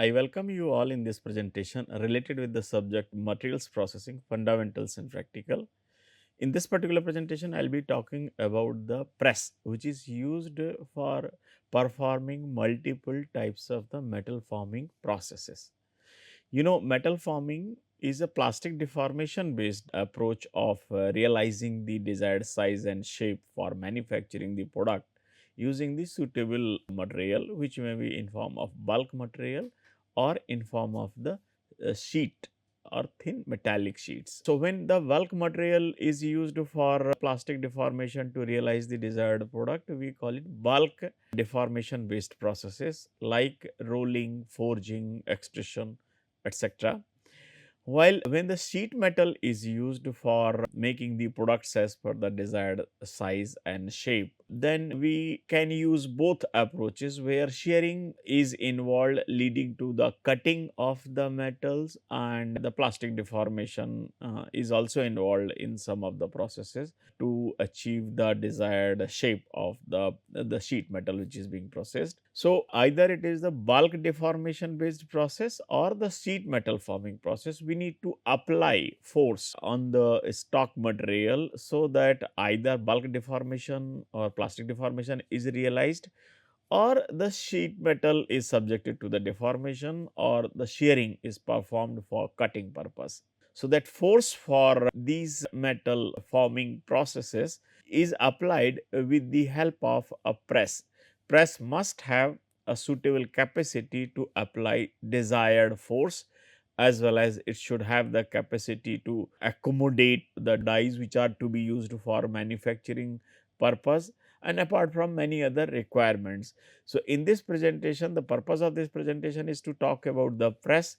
I welcome you all in this presentation related with the subject materials processing fundamentals and practical. In this particular presentation, I will be talking about the press which is used for performing multiple types of the metal forming processes. Metal forming is a plastic deformation based approach of realizing the desired size and shape for manufacturing the product using the suitable material, which may be in form of bulk material or in form of the sheet or thin metallic sheets. So, when the bulk material is used for plastic deformation to realize the desired product, we call it bulk deformation based processes like rolling, forging, extrusion, etc. While when the sheet metal is used for making the products as per the desired size and shape, then we can use both approaches where shearing is involved, leading to the cutting of the metals, and the plastic deformation is also involved in some of the processes to achieve the desired shape of the sheet metal which is being processed. So, either it is the bulk deformation based process or the sheet metal forming process, we need to apply force on the stock material so that either bulk deformation or plastic deformation is realized, or the sheet metal is subjected to the deformation, or the shearing is performed for cutting purpose. So, that force for these metal forming processes is applied with the help of a press. Press must have a suitable capacity to apply desired force, as well as it should have the capacity to accommodate the dies which are to be used for manufacturing purpose, and apart from many other requirements. So, in this presentation, the purpose of this presentation is to talk about the press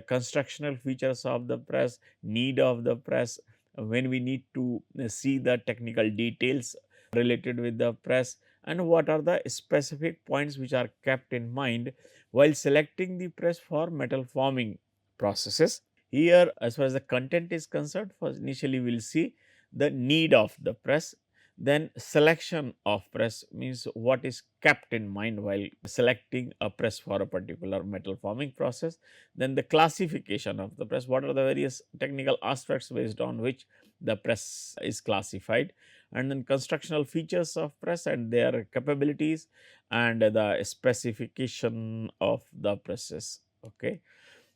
constructional features of the press, need of the press, when we need to see the technical details related with the press, and what are the specific points which are kept in mind while selecting the press for metal forming processes. Here, as far as the content is concerned, first initially we will see the need of the press, then selection of press means what is kept in mind while selecting a press for a particular metal forming process, then the classification of the press, what are the various technical aspects based on which the press is classified, and then constructional features of press and their capabilities, and the specification of the presses. Okay.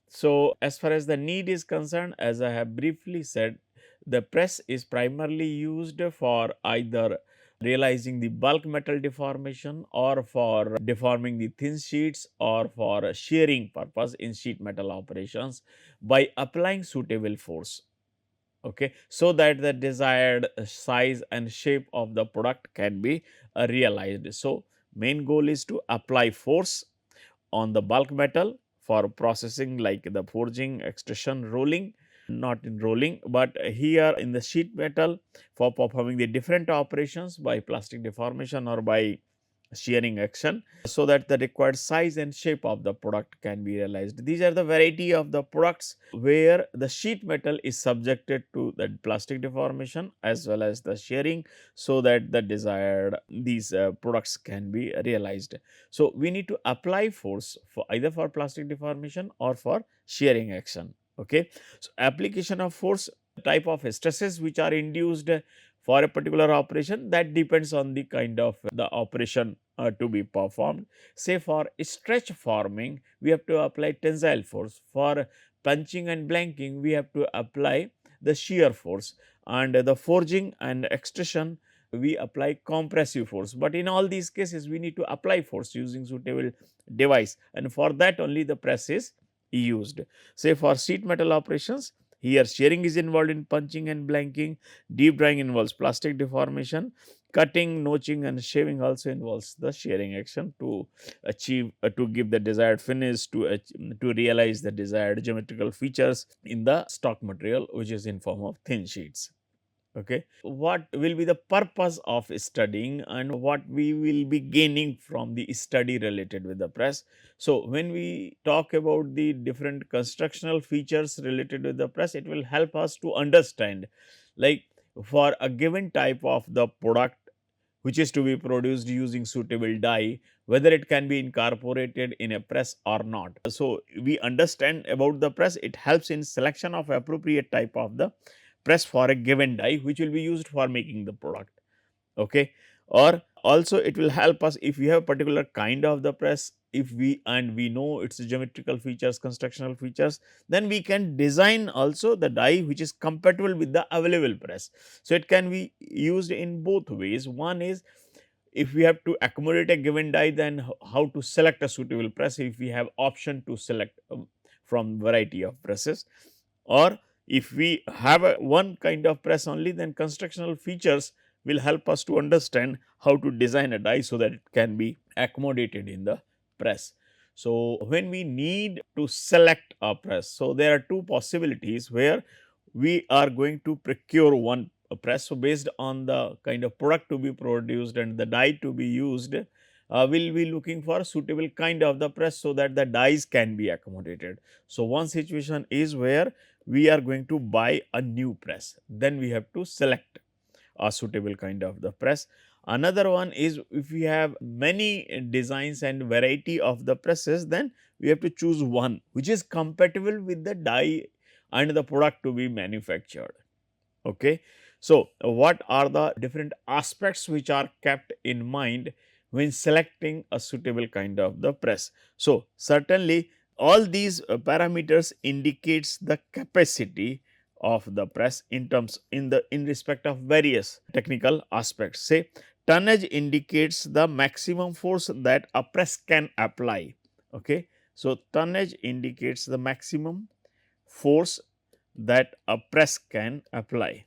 So, as far as the need is concerned, as I have briefly said, the press is primarily used for either realizing the bulk metal deformation, or for deforming the thin sheets, or for shearing purpose in sheet metal operations by applying suitable force. Okay, so that the desired size and shape of the product can be realized. So, main goal is to apply force on the bulk metal for processing like the forging, extrusion, rolling, not in rolling, but here in the sheet metal for performing the different operations by plastic deformation or by shearing action, so that the required size and shape of the product can be realized. These are the variety of the products where the sheet metal is subjected to the plastic deformation as well as the shearing, so that the desired these products can be realized. So, we need to apply force for either for plastic deformation or for shearing action. Okay. So, application of force, type of stresses which are induced for a particular operation, that depends on the kind of the operation to be performed. Say for stretch forming, we have to apply tensile force. For punching and blanking, we have to apply the shear force, and the forging and extrusion we apply compressive force. But in all these cases, we need to apply force using suitable device, and for that only the press is used. Say for sheet metal operations, here shearing is involved in punching and blanking, deep drying involves plastic deformation, cutting, notching and shaving also involves the shearing action to achieve to give the desired finish, to realize the desired geometrical features in the stock material, which is in form of thin sheets. Okay. What will be the purpose of studying and what we will be gaining from the study related with the press? So, when we talk about the different constructional features related with the press, it will help us to understand, like, for a given type of the product, which is to be produced using suitable die, whether it can be incorporated in a press or not. So, we understand about the press, it helps in selection of appropriate type of the press for a given die, which will be used for making the product. Okay. Or also it will help us if we have particular kind of the press, if we know its geometrical features, constructional features, then we can design also the die which is compatible with the available press. So, it can be used in both ways. One is if we have to accommodate a given die, then how to select a suitable press if we have option to select from variety of presses, or if we have a one kind of press only, then constructional features will help us to understand how to design a die so that it can be accommodated in the press. So, when we need to select a press, so there are two possibilities where we are going to procure one press. So, based on the kind of product to be produced and the die to be used, we will be looking for suitable kind of the press so that the dies can be accommodated. So, one situation is where we are going to buy a new press, then we have to select a suitable kind of the press. Another one is if we have many designs and variety of the presses, then we have to choose one which is compatible with the die and the product to be manufactured. Okay. So, what are the different aspects which are kept in mind when selecting a suitable kind of the press? So, certainly all these parameters indicates the capacity of the press in terms in respect of various technical aspects. Say tonnage indicates the maximum force that a press can apply. Okay. So, tonnage indicates the maximum force that a press can apply.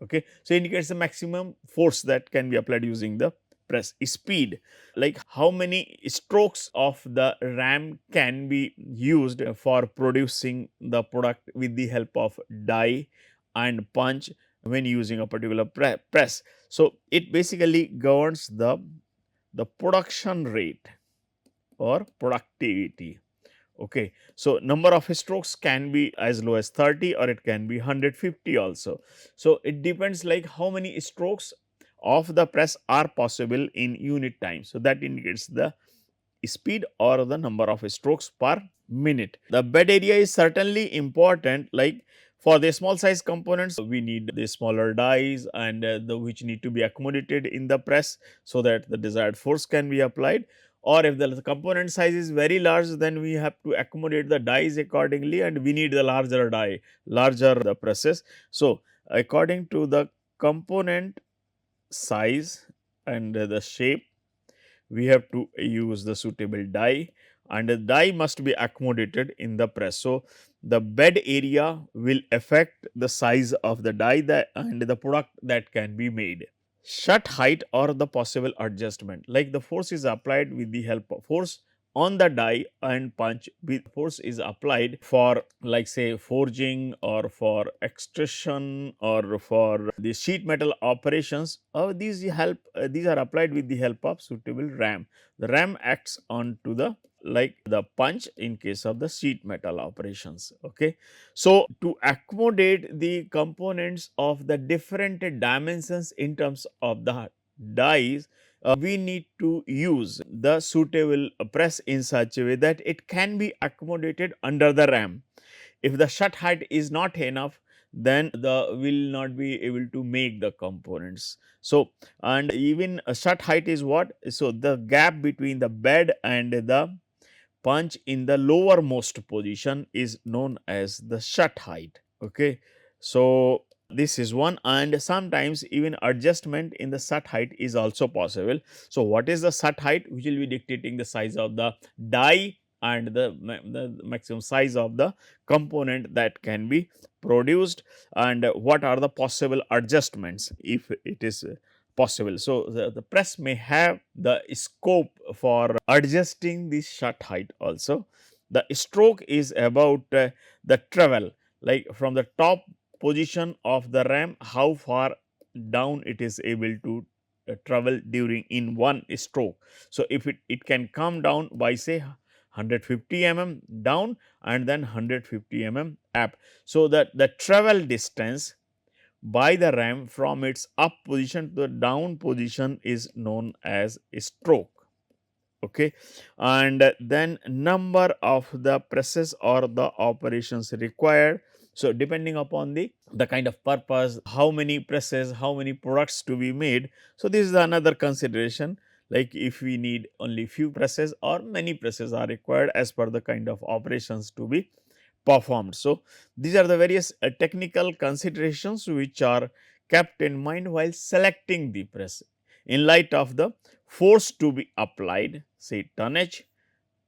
Okay. So, indicates the maximum force that can be applied using the press. Speed, like how many strokes of the ram can be used for producing the product with the help of die and punch when using a particular press. So, it basically governs the production rate or productivity. Okay. So, number of strokes can be as low as 30 or it can be 150 also. So, it depends like how many strokes of the press are possible in unit time. So, that indicates the speed or the number of strokes per minute. The bed area is certainly important, like for the small size components we need the smaller dies and the which need to be accommodated in the press so that the desired force can be applied, or if the component size is very large, then we have to accommodate the dies accordingly and we need the larger die, larger the presses. So, according to the component size and the shape, we have to use the suitable die and the die must be accommodated in the press. So, the bed area will affect the size of the die that and the product that can be made. Shut height or the possible adjustment, like the force is applied with the help of force on the die and punch with force is applied for like say forging or for extrusion or for the sheet metal operations, these are applied with the help of suitable ram. The ram acts on to the like the punch in case of the sheet metal operations. Okay. So, to accommodate the components of the different dimensions in terms of the dies, we need to use the suitable press in such a way that it can be accommodated under the ram. If the shut height is not enough, then the will not be able to make the components. So, and even a shut height is what? So, the gap between the bed and the punch in the lowermost position is known as the shut height. Okay. So, this is one, and sometimes even adjustment in the shut height is also possible. So, what is the shut height, which will be dictating the size of the die and the maximum size of the component that can be produced, and what are the possible adjustments if it is possible. So, the press may have the scope for adjusting the shut height also. The stroke is about the travel, like from the top position of the ram, how far down it is able to travel during in one stroke. So, if it can come down by say 150 down and then 150 up. So, that the travel distance by the ram from its up position to the down position is known as a stroke. Okay. And then number of the presses or the operations required. So, depending upon the kind of purpose, how many presses, how many products to be made. So, this is another consideration, like if we need only few presses or many presses are required as per the kind of operations to be performed. So, these are the various technical considerations which are kept in mind while selecting the press in light of the force to be applied, say tonnage,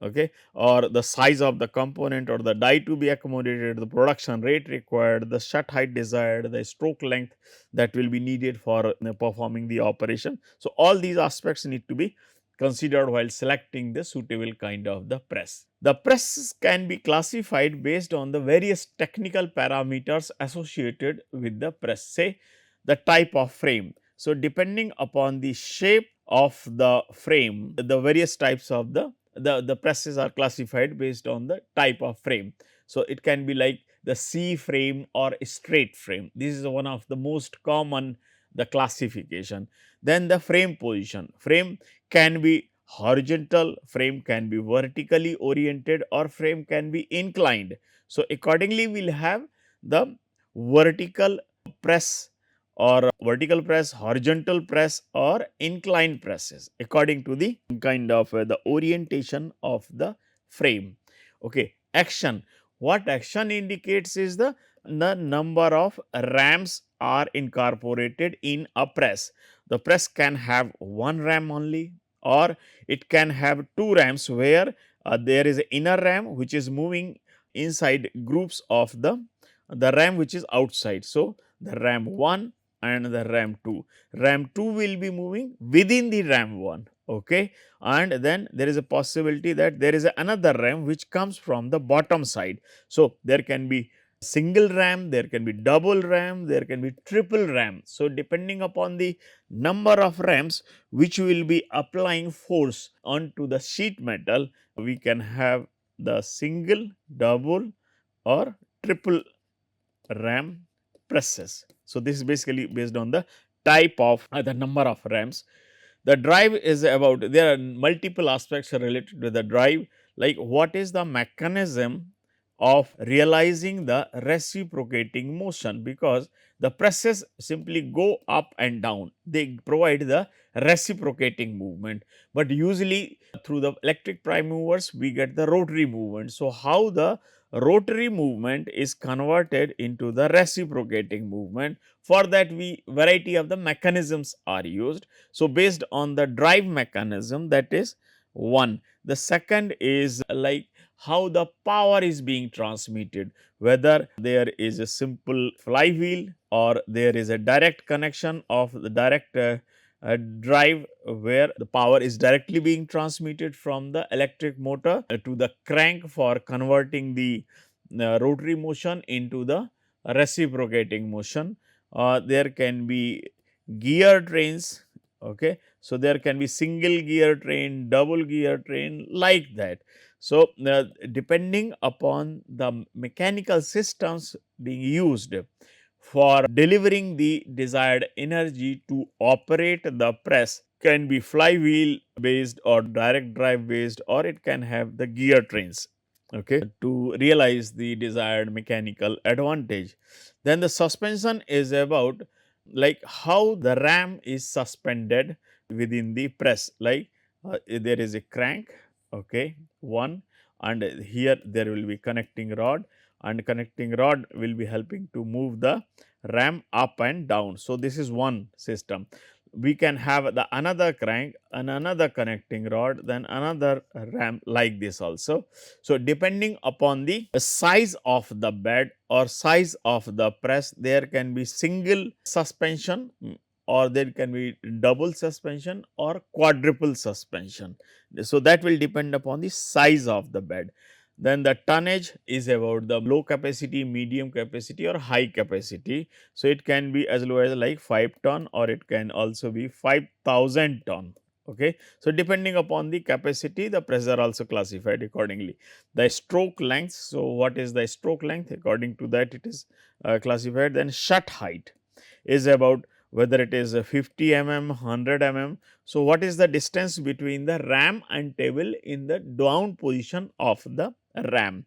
okay, or the size of the component or the die to be accommodated, the production rate required, the shut height desired, the stroke length that will be needed for performing the operation. So, all these aspects need to be considered while selecting the suitable kind of the press. The press can be classified based on the various technical parameters associated with the press, say the type of frame. So, depending upon the shape of the frame, the various types of the presses are classified based on the type of frame. So, it can be like the C frame or straight frame. This is one of the most common the classification. Then the frame position. Frame can be horizontal, frame can be vertically oriented, or frame can be inclined. So, accordingly we will have the vertical press or vertical press, horizontal press or inclined presses according to the kind of the orientation of the frame. Okay. Action. What action indicates is the number of rams are incorporated in a press. The press can have one ram only, or it can have two rams where there is an inner ram which is moving inside groups of the ram which is outside. So, the ram 1 and the ram 2. Ram 2 will be moving within the ram 1, okay, and then there is a possibility that there is another ram which comes from the bottom side. So, there can be single ram, there can be double ram, there can be triple ram. So, depending upon the number of rams which will be applying force onto the sheet metal, we can have the single, double or triple ram presses. So, this is basically based on the type of the number of rams. The drive is about, there are multiple aspects related to the drive, like what is the mechanism of realizing the reciprocating motion, because the presses simply go up and down, they provide the reciprocating movement, but usually through the electric prime movers we get the rotary movement. So, how the rotary movement is converted into the reciprocating movement, for that we variety of the mechanisms are used. So, based on the drive mechanism, that is one. The second is like how the power is being transmitted, whether there is a simple flywheel or there is a direct connection of the direct drive where the power is directly being transmitted from the electric motor to the crank for converting the rotary motion into the reciprocating motion. There can be gear trains. Okay. So, there can be single gear train, double gear train, like that. So, depending upon the mechanical systems being used for delivering the desired energy to operate the press, can be flywheel based or direct drive based, or it can have the gear trains, okay, to realize the desired mechanical advantage. Then the suspension is about like how the ram is suspended within the press, like there is a crank, okay, one, and here there will be connecting rod, and connecting rod will be helping to move the ram up and down. So, this is one system. We can have the another crank and another connecting rod, then another ram, like this also. So, depending upon the size of the bed or size of the press, there can be single suspension, or there can be double suspension or quadruple suspension. So, that will depend upon the size of the bed. Then the tonnage is about the low capacity, medium capacity or high capacity. So, it can be as low as like 5 ton, or it can also be 5,000 ton. Okay. So, depending upon the capacity, the pressure also classified accordingly. The stroke length. So, what is the stroke length? According to that it is classified. Then shut height. is about whether it is 50 mm, 100 mm. So, what is the distance between the ram and table in the down position of the ram?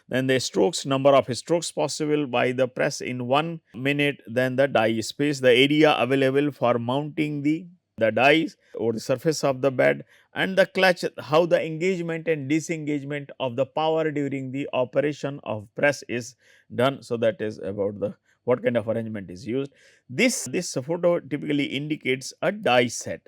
Then the strokes, number of strokes possible by the press in 1 minute, then the die space, the area available for mounting the dies over the surface of the bed, and the clutch, how the engagement and disengagement of the power during the operation of press is done. So, that is about the what kind of arrangement is used. This photo typically indicates a die set.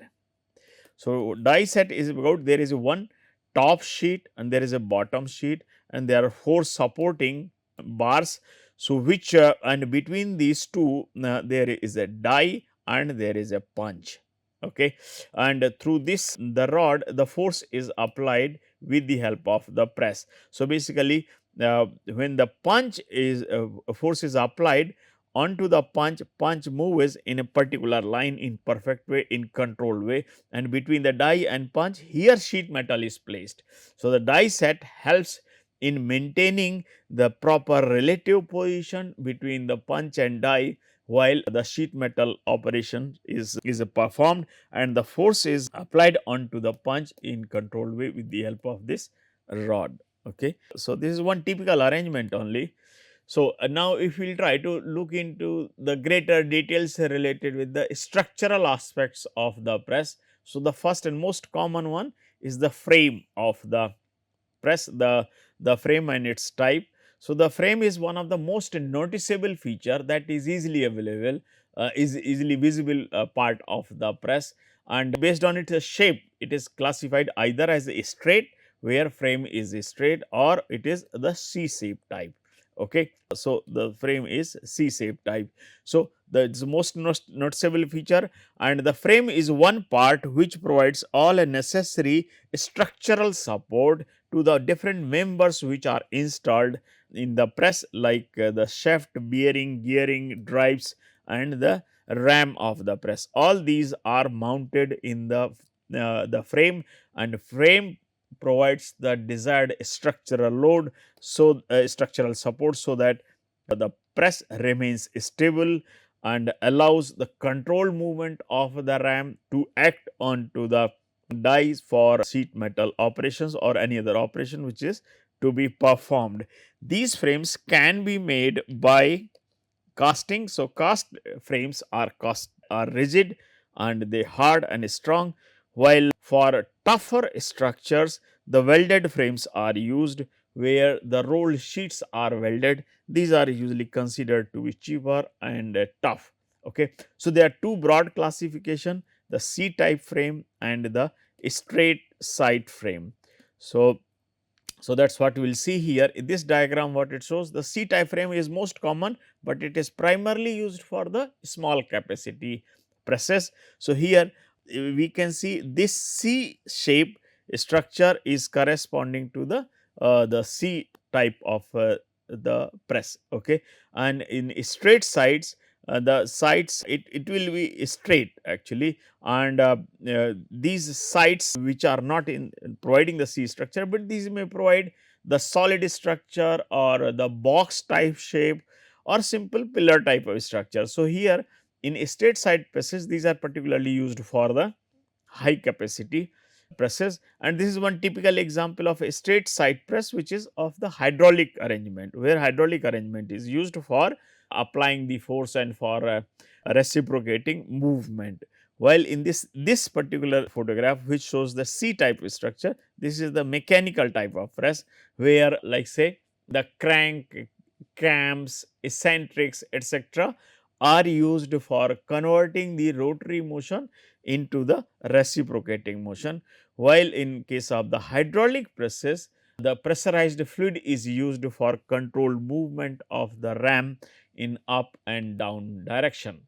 So, die set is about there is one top sheet and there is a bottom sheet and there are 4 supporting bars. So, which and between these two there is a die and there is a punch. Okay. And through this the rod, the force is applied with the help of the press. So, basically when the punch is force is applied onto the punch moves in a particular line in perfect way, in controlled way, and between the die and punch here sheet metal is placed. So, the die set helps in maintaining the proper relative position between the punch and die while the sheet metal operation is performed and the force is applied onto the punch in controlled way with the help of this rod. Okay. So, this is one typical arrangement only. So, now if we will try to look into the greater details related with the structural aspects of the press. So, the first and most common one is the frame of the press, the frame and its type. So, the frame is one of the most noticeable feature that is easily available, is easily visible part of the press, and based on its shape it is classified either as a straight, where frame is straight, or it is the C shape type. Okay. So, the frame is C shape type. So, the most noticeable feature, and the frame is one part which provides all a necessary structural support to the different members which are installed in the press, like the shaft, bearing, gearing, drives and the ram of the press. All these are mounted in the frame, and frame provides the desired structural load. So, structural support, so that the press remains stable and allows the controlled movement of the ram to act onto the dies for sheet metal operations or any other operation which is to be performed. These frames can be made by casting. So, cast frames are rigid and they hard and strong, while for tougher structures the welded frames are used, where the rolled sheets are welded. These are usually considered to be cheaper and tough. Okay. So, there are two broad classification, the C type frame and the straight side frame. So, that is what we will see here in this diagram. What it shows, the C type frame is most common, but it is primarily used for the small capacity presses. So, here we can see this C shape structure is corresponding to the C type of the press. Okay. And in straight sides, the sides it will be straight actually, and these sides which are not in providing the C structure, but these may provide the solid structure or the box type shape or simple pillar type of structure. So, here in straight side presses, these are particularly used for the high capacity presses, and this is one typical example of a straight side press which is of the hydraulic arrangement, where hydraulic arrangement is used for applying the force and for reciprocating movement. While in this particular photograph which shows the C type structure, this is the mechanical type of press, where like say the crank, cams, eccentrics etc. are used for converting the rotary motion into the reciprocating motion, while in case of the hydraulic presses, the pressurized fluid is used for controlled movement of the ram in up and down direction.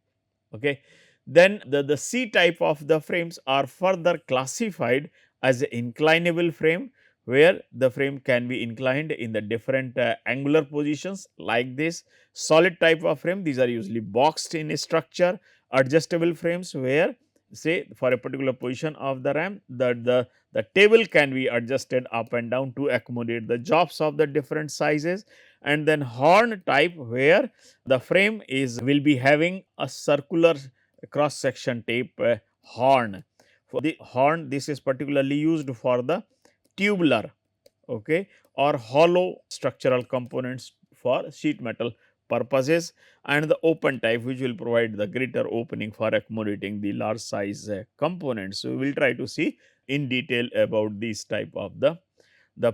Okay. Then the C type of the frames are further classified as an inclinable frame, where the frame can be inclined in the different angular positions like this. Solid type of frame, these are usually boxed in structure. Adjustable frames, where say for a particular position of the RAM, the table can be adjusted up and down to accommodate the jobs of the different sizes. And then horn type, where the frame is will be having a circular cross section tape horn. For the horn, this is particularly used for the tubular, okay, or hollow structural components for sheet metal purposes, and the open type, which will provide the greater opening for accommodating the large size components. So, we will try to see in detail about these type of the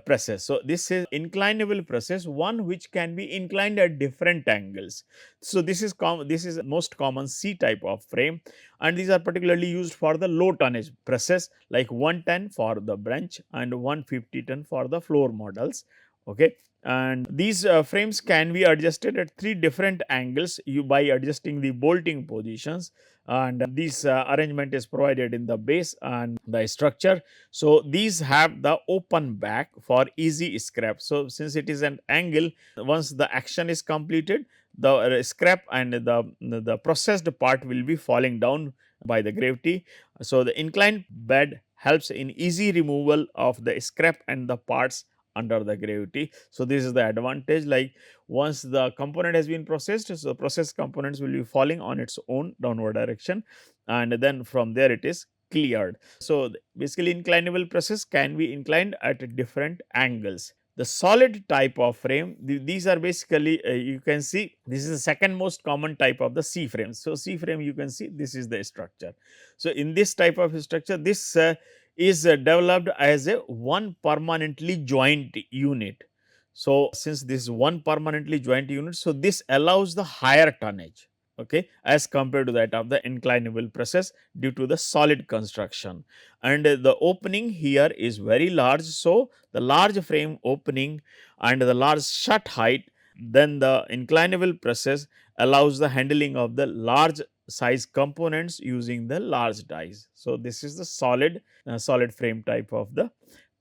presses. So, this is inclinable presses, one which can be inclined at different angles. So, this is most common C type of frame, and these are particularly used for the low tonnage presses like 110 for the bench and 150 ton for the floor models. Okay. And these frames can be adjusted at 3 different angles by adjusting the bolting positions, and this arrangement is provided in the base and the structure. So, these have the open back for easy scrap. So, since it is an angle, once the action is completed, the scrap and the processed part will be falling down by the gravity. So, the inclined bed helps in easy removal of the scrap and the parts under the gravity. So, this is the advantage, like once the component has been processed, so processed components will be falling on its own downward direction, and then from there it is cleared. So, basically inclinable presses can be inclined at different angles. The solid type of frame, these are basically you can see this is the second most common type of the C frame. So, C frame, you can see this is the structure. So, in this type of structure, this is developed as a one permanently joint unit. So, since this is one permanently joint unit, so this allows the higher tonnage, okay, as compared to that of the inclinable presses due to the solid construction. And the opening here is very large. So, the large frame opening and the large shut height, then the inclinable presses allows the handling of the large size components using the large dies. So, this is the solid frame type of the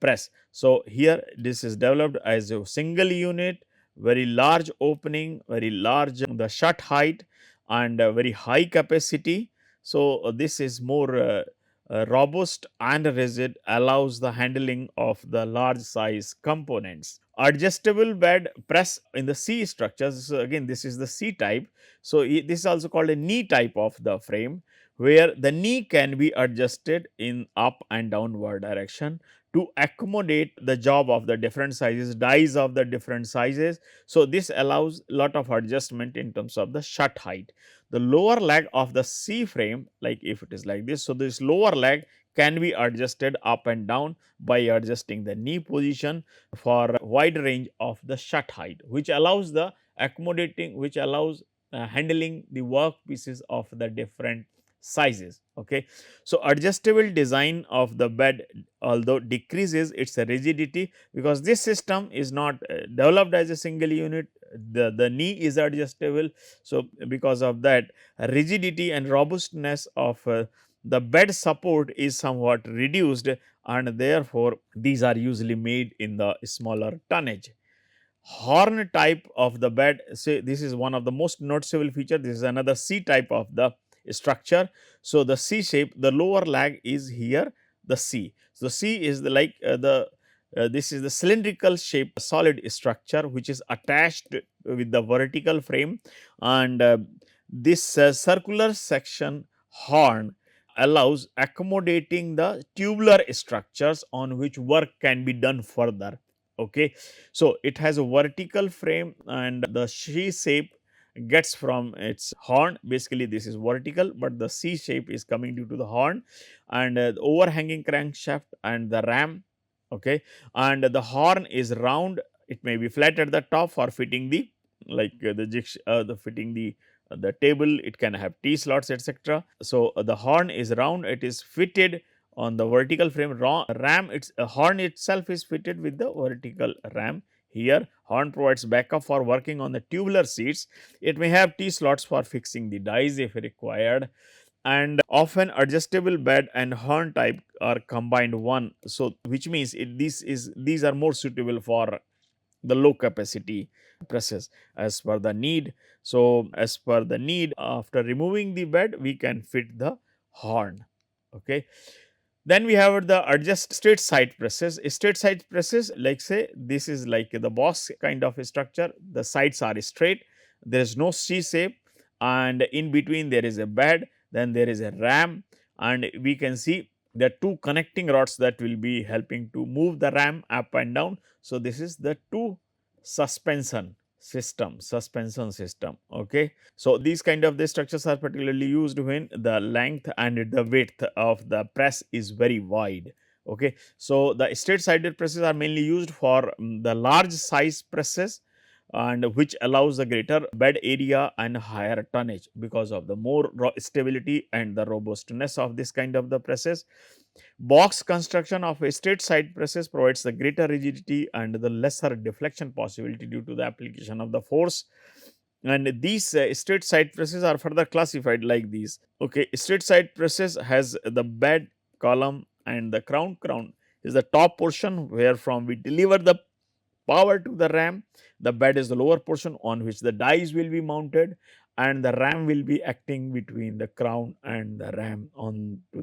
press. So, here this is developed as a single unit, very large opening, very large the shut height, and very high capacity. So, this is more robust and rigid, allows the handling of the large size components. Adjustable bed press in the C structures. So, again this is the C type. So, this is also called a knee type of the frame, where the knee can be adjusted in up and downward direction to accommodate the job of the different sizes, dies of the different sizes. So, this allows lot of adjustment in terms of the shut height. The lower leg of the C frame, like if it is like this, so this lower leg can be adjusted up and down by adjusting the knee position for a wide range of the shut height, which allows the accommodating, which allows handling the work pieces of the different sizes. Okay. So, adjustable design of the bed although decreases its rigidity, because this system is not developed as a single unit, the knee is adjustable. So, because of that, rigidity and robustness of the bed support is somewhat reduced, and therefore, these are usually made in the smaller tonnage. Horn type of the bed, say this is one of the most noticeable feature. This is another C type of the structure. So, the C shape, the lower leg is here the C. So, C is the like the this is the cylindrical shape solid structure which is attached with the vertical frame, and this circular section horn allows accommodating the tubular structures on which work can be done further. Okay. So, it has a vertical frame, and the C shape gets from its horn. Basically, this is vertical, but the C shape is coming due to the horn, and the overhanging crankshaft and the ram. Okay. And the horn is round, it may be flat at the top for fitting the like the fitting the table, it can have T slots, etc. So, the horn is round, it is fitted on the vertical frame. Ram, its horn itself is fitted with the vertical ram. Here horn provides backup for working on the tubular seats. It may have T slots for fixing the dies if required, and often adjustable bed and horn type are combined one. So, which means these are more suitable for the low capacity presses as per the need. So, as per the need, after removing the bed we can fit the horn. Okay. Then we have the adjust straight side presses. Straight side presses, like say this is like the box kind of a structure. The sides are straight. There is no C shape, and in between there is a bed. Then there is a ram, and we can see the two connecting rods that will be helping to move the ram up and down. So this is the two suspension system. Okay. So these kind of the structures are particularly used when the length and the width of the press is very wide. Okay. So the straight sided presses are mainly used for the large size presses, and which allows the greater bed area and higher tonnage because of the more stability and the robustness of this kind of the presses. Box construction of a straight side presses provides the greater rigidity and the lesser deflection possibility due to the application of the force. And these straight side presses are further classified like these. Okay, straight side presses has the bed, column, and the crown. Crown is the top portion where from we deliver the power to the ram. The bed is the lower portion on which the dies will be mounted, and the ram will be acting between the crown and the ram on to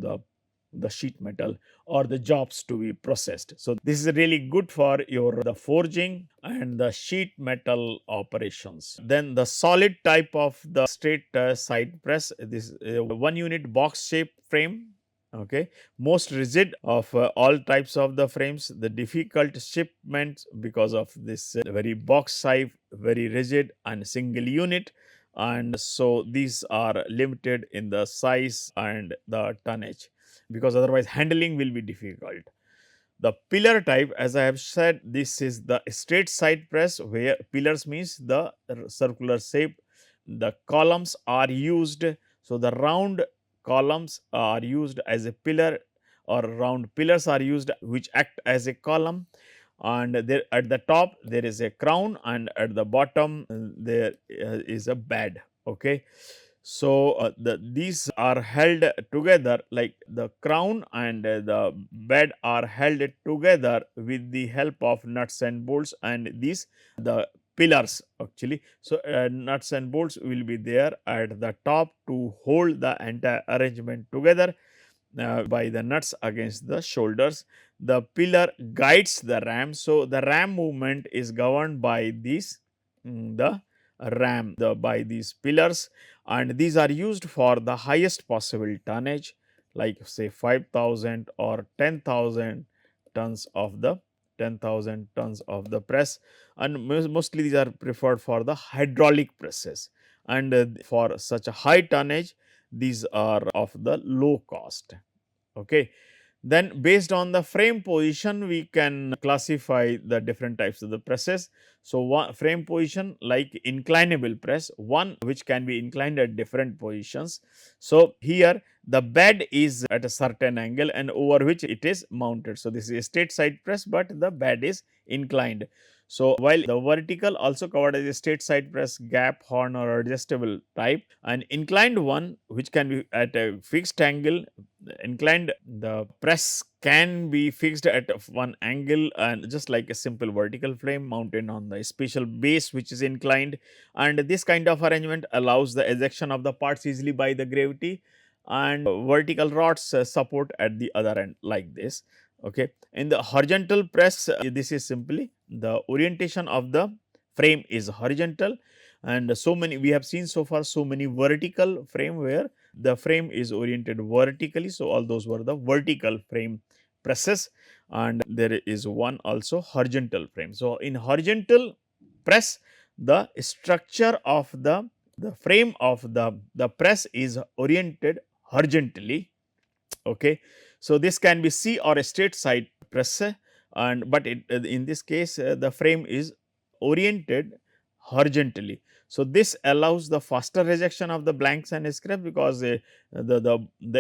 the sheet metal or the jobs to be processed. So this is really good for your the forging and the sheet metal operations. Then the solid type of the straight side press, this one unit box shape frame. Okay, most rigid of all types of the frames. The difficult shipments because of this very box type, very rigid and single unit, and so these are limited in the size and the tonnage, because otherwise handling will be difficult. The pillar type, as I have said, this is the straight side press, where pillars means the circular shape. The columns are used, so the round columns are used as a pillar, or round pillars are used which act as a column, and there at the top there is a crown, and at the bottom there is a bed. Okay. So these are held together, like the crown and the bed are held together with the help of nuts and bolts, and these the pillars actually. So nuts and bolts will be there at the top to hold the entire arrangement together by the nuts against the shoulders. The pillar guides the ram. So the ram movement is governed by these the ram by these pillars, and these are used for the highest possible tonnage, like say 5,000 or 10,000 tons of the 10,000 tons of the press, and mostly these are preferred for the hydraulic presses, and for such a high tonnage these are of the low cost. Okay. Then based on the frame position, we can classify the different types of the presses. So one frame position, like inclinable press, one which can be inclined at different positions. So here the bed is at a certain angle and over which it is mounted. So this is a straight side press, but the bed is inclined. So while the vertical also covered as a straight side press, gap, horn or adjustable type, an inclined one which can be at a fixed angle. Inclined, the press can be fixed at one angle, and just like a simple vertical frame mounted on the special base which is inclined, and this kind of arrangement allows the ejection of the parts easily by the gravity, and vertical rods support at the other end like this. Okay. In the horizontal press, this is simply the orientation of the frame is horizontal, and so many we have seen so far, so many vertical frame where the frame is oriented vertically. So all those were the vertical frame presses, and there is one also horizontal frame. So in horizontal press, the structure of the frame of the press is oriented horizontally. Okay. So this can be C or a straight side press, and but in this case the frame is oriented horizontally. So this allows the faster rejection of the blanks and scrap, because the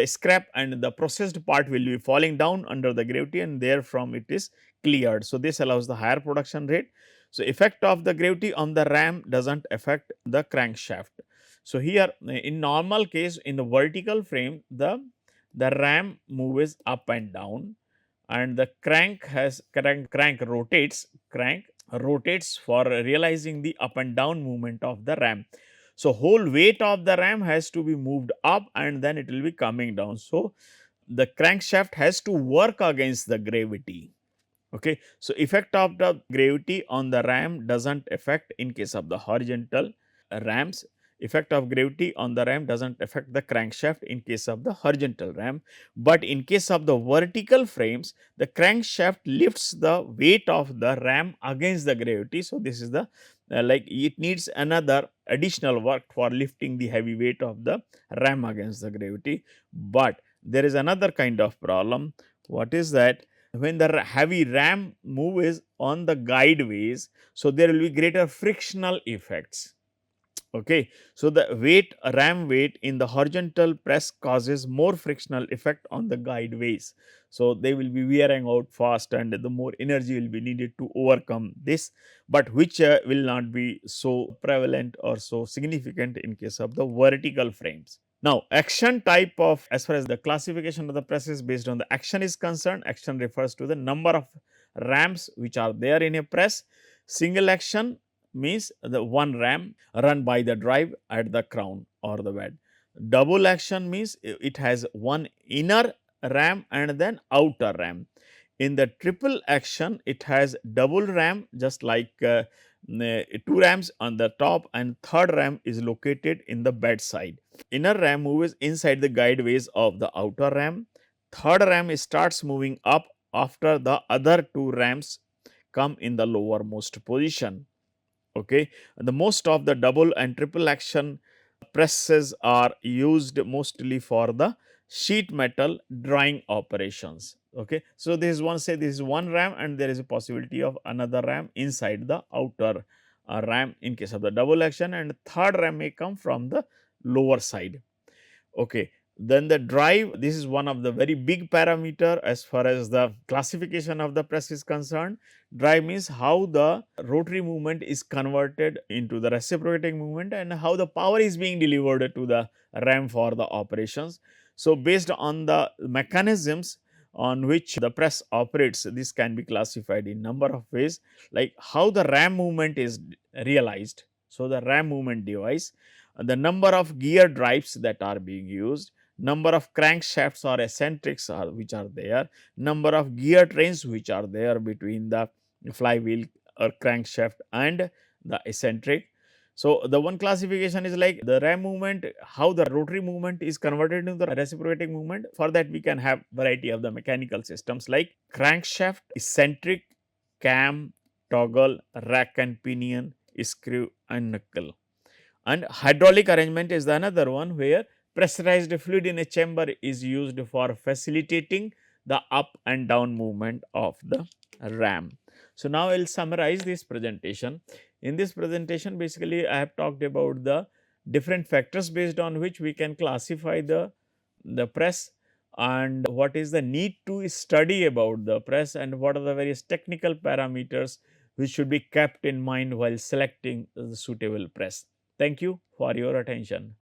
scrap and the processed part will be falling down under the gravity, and therefrom it is cleared. So this allows the higher production rate. So effect of the gravity on the ram does not affect the crankshaft. So here in normal case, in the vertical frame, the ram moves up and down, and the crank rotates for realizing the up and down movement of the ram. So whole weight of the ram has to be moved up, and then it will be coming down. So the crankshaft has to work against the gravity. Okay. So, effect of the gravity on the ram does not affect in case of the horizontal rams. Effect of gravity on the ram does not affect the crankshaft in case of the horizontal ram, but in case of the vertical frames, the crankshaft lifts the weight of the ram against the gravity. So, this is the like it needs another additional work for lifting the heavy weight of the ram against the gravity. But there is another kind of problem. What is that? When the heavy ram moves on the guideways, so there will be greater frictional effects. Okay. So, the weight ram weight in the horizontal press causes more frictional effect on the guideways. So, they will be wearing out fast and the more energy will be needed to overcome this, but which will not be so prevalent or so significant in case of the vertical frames. Now, action type of, as far as the classification of the press is based on the action is concerned, action refers to the number of rams which are there in a press. Single action means the one ram run by the drive at the crown or the bed. Double action means it has one inner ram and then outer ram. In the triple action, it has double ram, just like two rams on the top, and third ram is located in the bed side. Inner ram moves inside the guideways of the outer ram. Third ram starts moving up after the other two rams come in the lowermost position. Okay. The most of the double and triple action presses are used mostly for the sheet metal drying operations. Okay. So, this is one, say this is one ram and there is a possibility of another ram inside the outer ram in case of the double action, and third ram may come from the lower side. Okay. Then the drive, this is one of the very big parameter as far as the classification of the press is concerned. Drive means how the rotary movement is converted into the reciprocating movement and how the power is being delivered to the ram for the operations. So, based on the mechanisms on which the press operates, this can be classified in number of ways, like how the ram movement is realized. So, the ram movement device, the number of gear drives that are being used, number of crankshafts or eccentrics are which are there, number of gear trains which are there between the flywheel or crankshaft and the eccentric. So, the one classification is like the ram movement, how the rotary movement is converted into the reciprocating movement. For that, we can have variety of the mechanical systems like crankshaft, eccentric, cam, toggle, rack and pinion, screw and knuckle. And hydraulic arrangement is the another one where pressurized fluid in a chamber is used for facilitating the up and down movement of the ram. So, now I will summarize this presentation. In this presentation, basically I have talked about the different factors based on which we can classify the press, and what is the need to study about the press, and what are the various technical parameters which should be kept in mind while selecting the suitable press. Thank you for your attention.